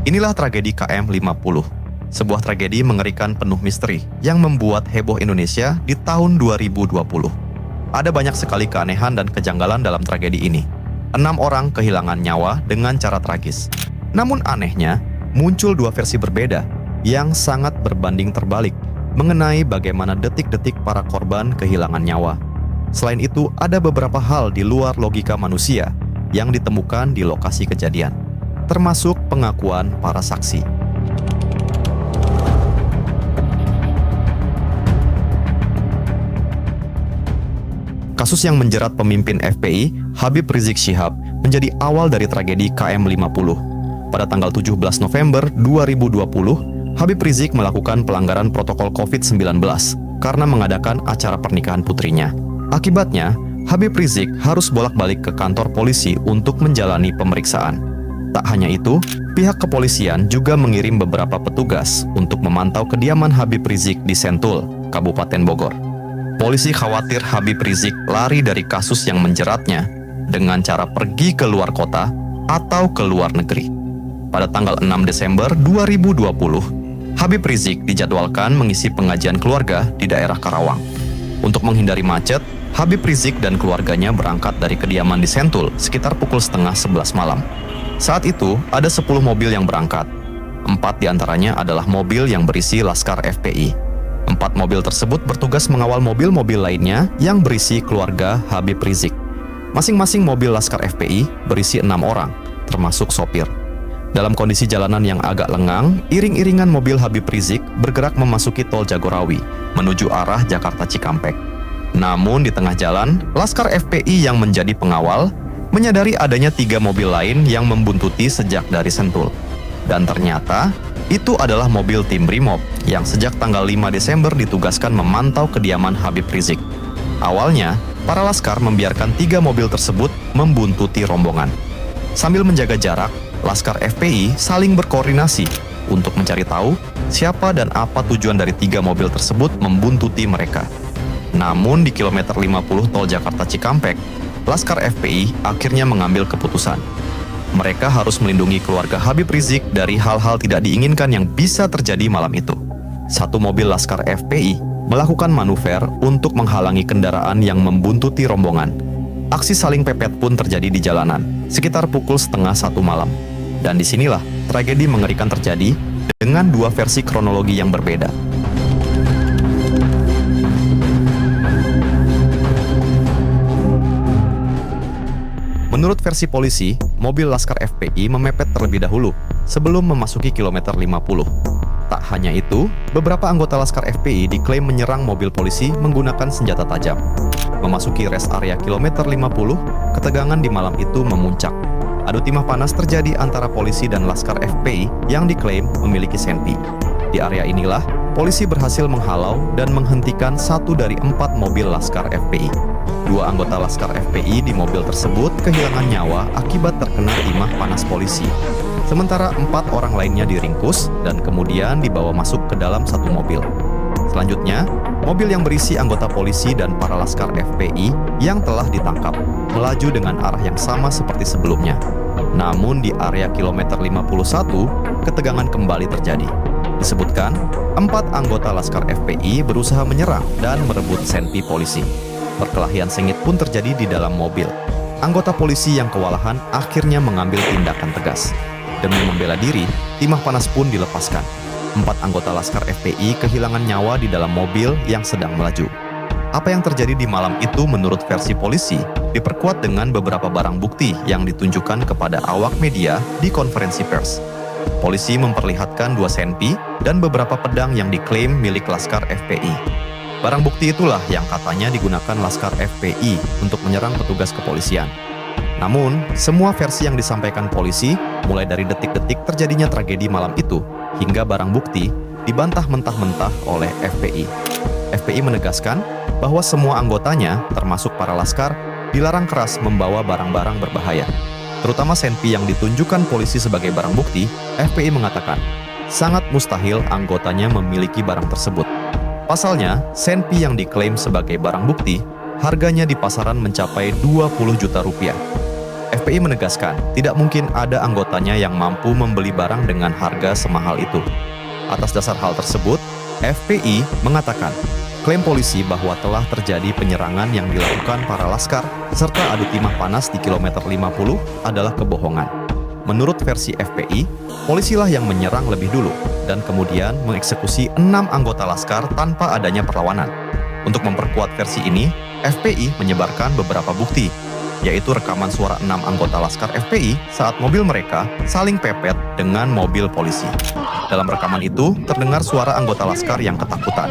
Inilah tragedi KM50. Sebuah tragedi mengerikan penuh misteri yang membuat heboh Indonesia di tahun 2020. Ada banyak sekali keanehan dan kejanggalan dalam tragedi ini. 6 orang kehilangan nyawa dengan cara tragis. Namun anehnya, muncul 2 versi berbeda yang sangat berbanding terbalik mengenai bagaimana detik-detik para korban kehilangan nyawa. Selain itu, ada beberapa hal di luar logika manusia yang ditemukan di lokasi kejadian, termasuk pengakuan para saksi. Kasus yang menjerat pemimpin FPI, Habib Rizik Syihab, menjadi awal dari tragedi KM50. Pada tanggal 17 November 2020, Habib Rizik melakukan pelanggaran protokol COVID-19 karena mengadakan acara pernikahan putrinya. Akibatnya, Habib Rizik harus bolak-balik ke kantor polisi untuk menjalani pemeriksaan. Tak hanya itu, pihak kepolisian juga mengirim beberapa petugas untuk memantau kediaman Habib Rizik di Sentul, Kabupaten Bogor. Polisi khawatir Habib Rizik lari dari kasus yang menjeratnya dengan cara pergi ke luar kota atau ke luar negeri. Pada tanggal 6 Desember 2020, Habib Rizik dijadwalkan mengisi pengajian keluarga di daerah Karawang. Untuk menghindari macet, Habib Rizik dan keluarganya berangkat dari kediaman di Sentul sekitar pukul setengah 11 malam. Saat itu, ada 10 mobil yang berangkat. 4 diantaranya adalah mobil yang berisi Laskar FPI. 4 mobil tersebut bertugas mengawal mobil-mobil lainnya yang berisi keluarga Habib Rizik. Masing-masing mobil Laskar FPI berisi 6 orang, termasuk sopir. Dalam kondisi jalanan yang agak lengang, iring-iringan mobil Habib Rizik bergerak memasuki tol Jagorawi menuju arah Jakarta Cikampek. Namun di tengah jalan, Laskar FPI yang menjadi pengawal menyadari adanya 3 mobil lain yang membuntuti sejak dari Sentul. Dan ternyata, itu adalah mobil tim Brimob yang sejak tanggal 5 Desember ditugaskan memantau kediaman Habib Rizik. Awalnya, para Laskar membiarkan 3 mobil tersebut membuntuti rombongan. Sambil menjaga jarak, Laskar FPI saling berkoordinasi untuk mencari tahu siapa dan apa tujuan dari 3 mobil tersebut membuntuti mereka. Namun di kilometer 50 tol Jakarta Cikampek, Laskar FPI akhirnya mengambil keputusan. Mereka harus melindungi keluarga Habib Rizik dari hal-hal tidak diinginkan yang bisa terjadi malam itu. 1 mobil Laskar FPI melakukan manuver untuk menghalangi kendaraan yang membuntuti rombongan. Aksi saling pepet pun terjadi di jalanan, sekitar pukul setengah 1 malam. Dan disinilah tragedi mengerikan terjadi dengan 2 versi kronologi yang berbeda. Menurut versi polisi, mobil Laskar FPI memepet terlebih dahulu sebelum memasuki kilometer 50. Tak hanya itu, beberapa anggota Laskar FPI diklaim menyerang mobil polisi menggunakan senjata tajam. Memasuki rest area kilometer 50, ketegangan di malam itu memuncak. Adu timah panas terjadi antara polisi dan Laskar FPI yang diklaim memiliki senpi. Di area inilah, polisi berhasil menghalau dan menghentikan 1 dari 4 mobil Laskar FPI. 2 anggota Laskar FPI di mobil tersebut kehilangan nyawa akibat terkena timah panas polisi. Sementara 4 orang lainnya diringkus dan kemudian dibawa masuk ke dalam 1 mobil. Selanjutnya, mobil yang berisi anggota polisi dan para Laskar FPI yang telah ditangkap melaju dengan arah yang sama seperti sebelumnya. Namun di area kilometer 51, ketegangan kembali terjadi. Disebutkan, 4 anggota Laskar FPI berusaha menyerang dan merebut senpi polisi. Perkelahian sengit pun terjadi di dalam mobil. Anggota polisi yang kewalahan akhirnya mengambil tindakan tegas. Demi membela diri, timah panas pun dilepaskan. 4 anggota Laskar FPI kehilangan nyawa di dalam mobil yang sedang melaju. Apa yang terjadi di malam itu menurut versi polisi diperkuat dengan beberapa barang bukti yang ditunjukkan kepada awak media di konferensi pers. Polisi memperlihatkan 2 senpi dan beberapa pedang yang diklaim milik Laskar FPI. Barang bukti itulah yang katanya digunakan Laskar FPI untuk menyerang petugas kepolisian. Namun, semua versi yang disampaikan polisi, mulai dari detik-detik terjadinya tragedi malam itu, hingga barang bukti, dibantah mentah-mentah oleh FPI. FPI menegaskan bahwa semua anggotanya, termasuk para Laskar, dilarang keras membawa barang-barang berbahaya. Terutama senpi yang ditunjukkan polisi sebagai barang bukti, FPI mengatakan, sangat mustahil anggotanya memiliki barang tersebut. Pasalnya, senpi yang diklaim sebagai barang bukti, harganya di pasaran mencapai 20 juta rupiah. FPI menegaskan tidak mungkin ada anggotanya yang mampu membeli barang dengan harga semahal itu. Atas dasar hal tersebut, FPI mengatakan klaim polisi bahwa telah terjadi penyerangan yang dilakukan para laskar serta adu timah panas di kilometer 50 adalah kebohongan. Menurut versi FPI, polisilah yang menyerang lebih dulu dan kemudian mengeksekusi 6 anggota laskar tanpa adanya perlawanan. Untuk memperkuat versi ini, FPI menyebarkan beberapa bukti, yaitu rekaman suara 6 anggota laskar FPI saat mobil mereka saling pepet dengan mobil polisi. Dalam rekaman itu, terdengar suara anggota laskar yang ketakutan,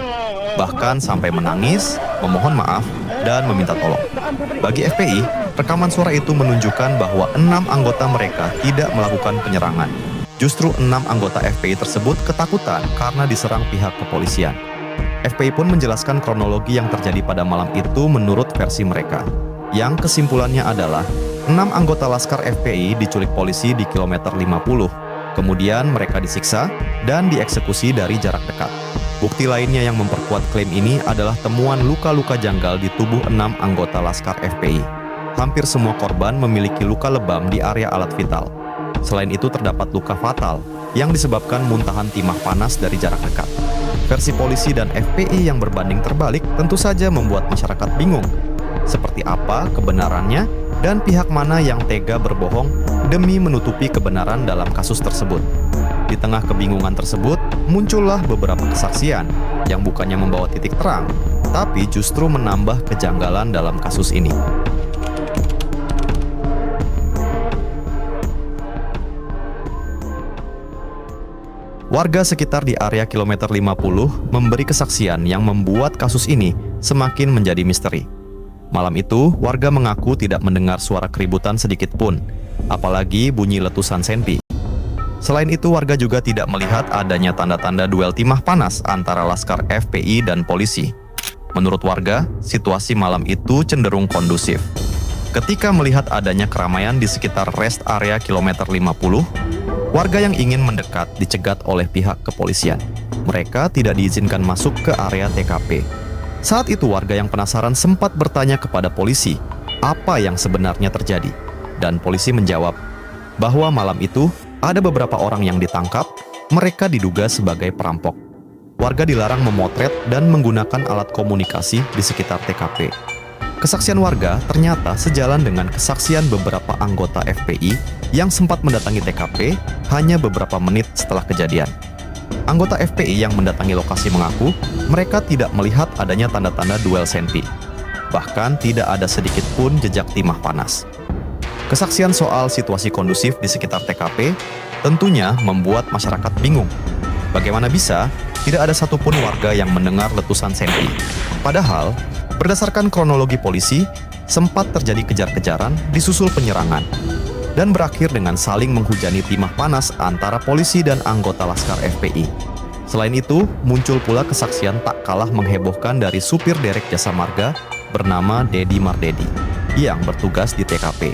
bahkan sampai menangis, memohon maaf, dan meminta tolong. Bagi FPI, rekaman suara itu menunjukkan bahwa 6 anggota mereka tidak melakukan penyerangan. Justru 6 anggota FPI tersebut ketakutan karena diserang pihak kepolisian. FPI pun menjelaskan kronologi yang terjadi pada malam itu menurut versi mereka, yang kesimpulannya adalah 6 anggota laskar FPI diculik polisi di kilometer 50. Kemudian mereka disiksa dan dieksekusi dari jarak dekat. Bukti lainnya yang memperkuat klaim ini adalah temuan luka-luka janggal di tubuh 6 anggota laskar FPI. Hampir semua korban memiliki luka lebam di area alat vital. Selain itu terdapat luka fatal yang disebabkan muntahan timah panas dari jarak dekat. Versi polisi dan FPI yang berbanding terbalik tentu saja membuat masyarakat bingung. Seperti apa kebenarannya dan pihak mana yang tega berbohong demi menutupi kebenaran dalam kasus tersebut. Di tengah kebingungan tersebut, muncullah beberapa kesaksian yang bukannya membawa titik terang, tapi justru menambah kejanggalan dalam kasus ini. Warga sekitar di area kilometer 50 memberi kesaksian yang membuat kasus ini semakin menjadi misteri. Malam itu, warga mengaku tidak mendengar suara keributan sedikit pun, apalagi bunyi letusan senpi. Selain itu, warga juga tidak melihat adanya tanda-tanda duel timah panas antara laskar FPI dan polisi. Menurut warga, situasi malam itu cenderung kondusif. Ketika melihat adanya keramaian di sekitar rest area kilometer 50, warga yang ingin mendekat dicegat oleh pihak kepolisian. Mereka tidak diizinkan masuk ke area TKP. Saat itu warga yang penasaran sempat bertanya kepada polisi apa yang sebenarnya terjadi. Dan polisi menjawab bahwa malam itu ada beberapa orang yang ditangkap, mereka diduga sebagai perampok. Warga dilarang memotret dan menggunakan alat komunikasi di sekitar TKP. Kesaksian warga ternyata sejalan dengan kesaksian beberapa anggota FPI yang sempat mendatangi TKP hanya beberapa menit setelah kejadian. Anggota FPI yang mendatangi lokasi mengaku mereka tidak melihat adanya tanda-tanda duel senpi. Bahkan tidak ada sedikit pun jejak timah panas. Kesaksian soal situasi kondusif di sekitar TKP tentunya membuat masyarakat bingung. Bagaimana bisa tidak ada satupun warga yang mendengar letusan senpi? Padahal, berdasarkan kronologi polisi, sempat terjadi kejar-kejaran disusul penyerangan dan berakhir dengan saling menghujani timah panas antara polisi dan anggota laskar FPI. Selain itu, muncul pula kesaksian tak kalah menghebohkan dari supir derek jasa marga bernama Dedi Mardedi yang bertugas di TKP.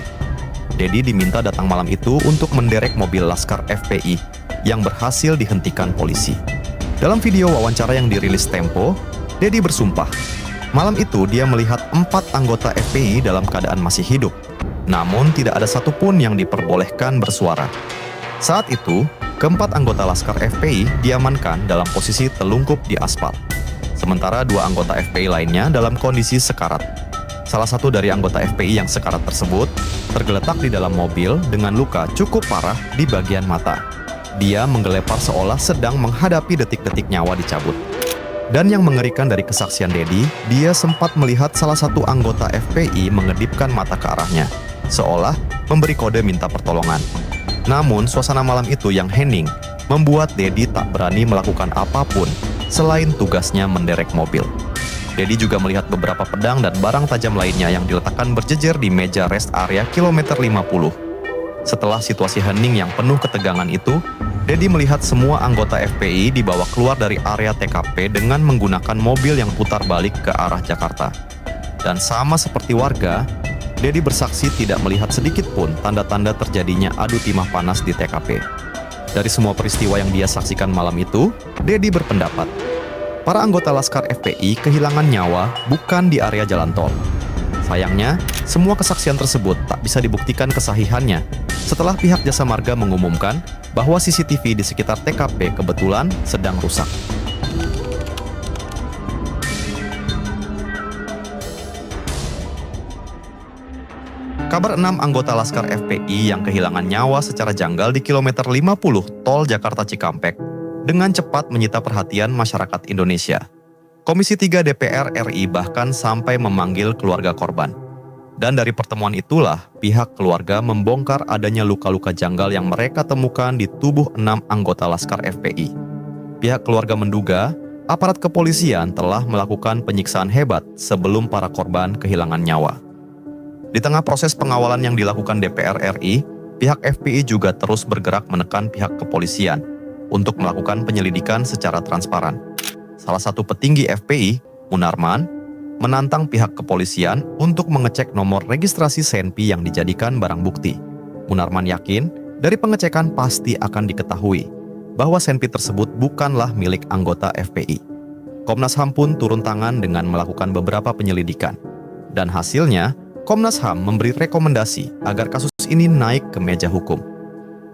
Dedi diminta datang malam itu untuk menderek mobil laskar FPI yang berhasil dihentikan polisi. Dalam video wawancara yang dirilis Tempo, Dedi bersumpah malam itu dia melihat 4 anggota FPI dalam keadaan masih hidup. Namun tidak ada satupun yang diperbolehkan bersuara. Saat itu, keempat anggota laskar FPI diamankan dalam posisi telungkup di aspal. Sementara 2 anggota FPI lainnya dalam kondisi sekarat. Salah satu dari anggota FPI yang sekarat tersebut tergeletak di dalam mobil dengan luka cukup parah di bagian mata. Dia menggelepar seolah sedang menghadapi detik-detik nyawa dicabut. Dan yang mengerikan dari kesaksian Dedi, dia sempat melihat salah satu anggota FPI mengedipkan mata ke arahnya, seolah memberi kode minta pertolongan. Namun, suasana malam itu yang hening membuat Dedi tak berani melakukan apapun selain tugasnya menderek mobil. Dedi juga melihat beberapa pedang dan barang tajam lainnya yang diletakkan berjejer di meja rest area kilometer 50. Setelah situasi hening yang penuh ketegangan itu, Dedi melihat semua anggota FPI dibawa keluar dari area TKP dengan menggunakan mobil yang putar balik ke arah Jakarta. Dan sama seperti warga, Dedi bersaksi tidak melihat sedikit pun tanda-tanda terjadinya adu timah panas di TKP. Dari semua peristiwa yang dia saksikan malam itu, Dedi berpendapat, para anggota laskar FPI kehilangan nyawa bukan di area jalan tol. Sayangnya, semua kesaksian tersebut tak bisa dibuktikan kesahihannya setelah pihak Jasa Marga mengumumkan bahwa CCTV di sekitar TKP kebetulan sedang rusak. Kabar 6 anggota Laskar FPI yang kehilangan nyawa secara janggal di kilometer 50 Tol Jakarta Cikampek dengan cepat menyita perhatian masyarakat Indonesia. Komisi 3 DPR RI bahkan sampai memanggil keluarga korban. Dan dari pertemuan itulah, pihak keluarga membongkar adanya luka-luka janggal yang mereka temukan di tubuh 6 anggota Laskar FPI. Pihak keluarga menduga, aparat kepolisian telah melakukan penyiksaan hebat sebelum para korban kehilangan nyawa. Di tengah proses pengawalan yang dilakukan DPR RI, pihak FPI juga terus bergerak menekan pihak kepolisian untuk melakukan penyelidikan secara transparan. Salah satu petinggi FPI, Munarman, menantang pihak kepolisian untuk mengecek nomor registrasi Senpi yang dijadikan barang bukti. Munarman yakin dari pengecekan pasti akan diketahui bahwa Senpi tersebut bukanlah milik anggota FPI. Komnas HAM pun turun tangan dengan melakukan beberapa penyelidikan. Dan hasilnya, Komnas HAM memberi rekomendasi agar kasus ini naik ke meja hukum.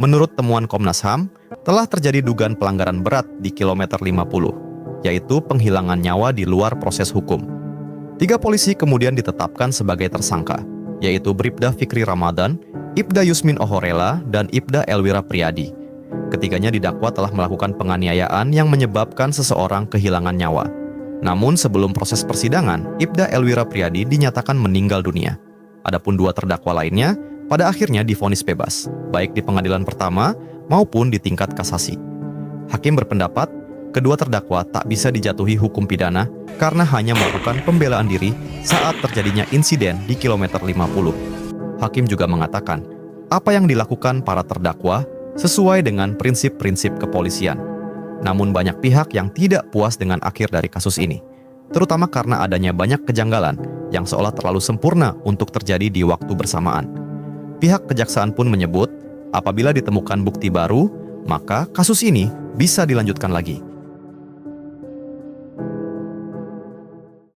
Menurut temuan Komnas HAM, telah terjadi dugaan pelanggaran berat di kilometer 50, yaitu penghilangan nyawa di luar proses hukum. 3 polisi kemudian ditetapkan sebagai tersangka, yaitu Bribda Fikri Ramadan, Ibda Yusmin Ohorela, dan Ibda Elwira Priyadi. Ketiganya didakwa telah melakukan penganiayaan yang menyebabkan seseorang kehilangan nyawa. Namun sebelum proses persidangan, Ibda Elwira Priyadi dinyatakan meninggal dunia. Adapun 2 terdakwa lainnya pada akhirnya divonis bebas, baik di pengadilan pertama maupun di tingkat kasasi. Hakim berpendapat, kedua terdakwa tak bisa dijatuhi hukum pidana karena hanya melakukan pembelaan diri saat terjadinya insiden di kilometer 50. Hakim juga mengatakan, apa yang dilakukan para terdakwa sesuai dengan prinsip-prinsip kepolisian. Namun banyak pihak yang tidak puas dengan akhir dari kasus ini, terutama karena adanya banyak kejanggalan yang seolah terlalu sempurna untuk terjadi di waktu bersamaan. Pihak kejaksaan pun menyebut, apabila ditemukan bukti baru, maka kasus ini bisa dilanjutkan lagi.